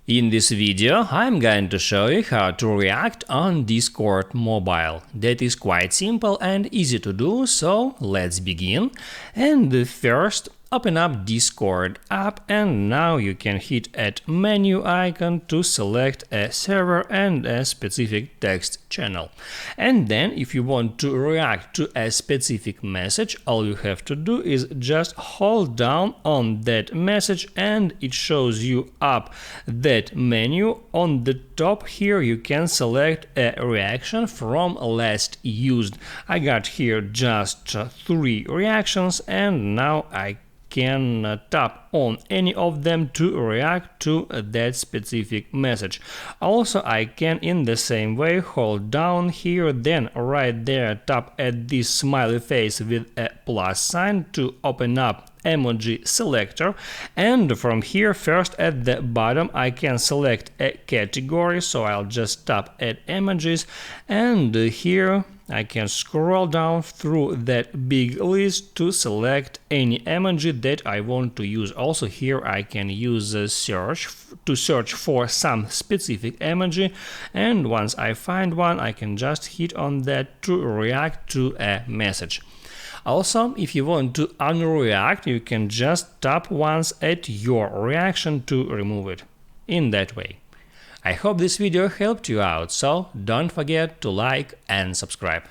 In this video, I'm going to show you how to react on Discord mobile. That is quite simple and easy to do, so let's begin. And first, open up Discord app, and now you can hit at menu icon to select a server and a specific text channel. And then if you want to react to a specific message, all you have to do is just hold down on that message and it shows you up that menu. On the top here you can select a reaction from last used. I got here just 3 reactions, and now I can tap on any of them to react to that specific message. Also, I can in the same way hold down here, then right there tap at this smiley face with a plus sign to open up Emoji Selector, and from here first at the bottom I can select a category, so I'll just tap at emojis, and here I can scroll down through that big list to select any emoji that I want to use. Also here I can use a search to search for some specific emoji, and once I find one I can just hit on that to react to a message. Also, if you want to unreact, you can just tap once at your reaction to remove it. In that way. I hope this video helped you out, so don't forget to like and subscribe.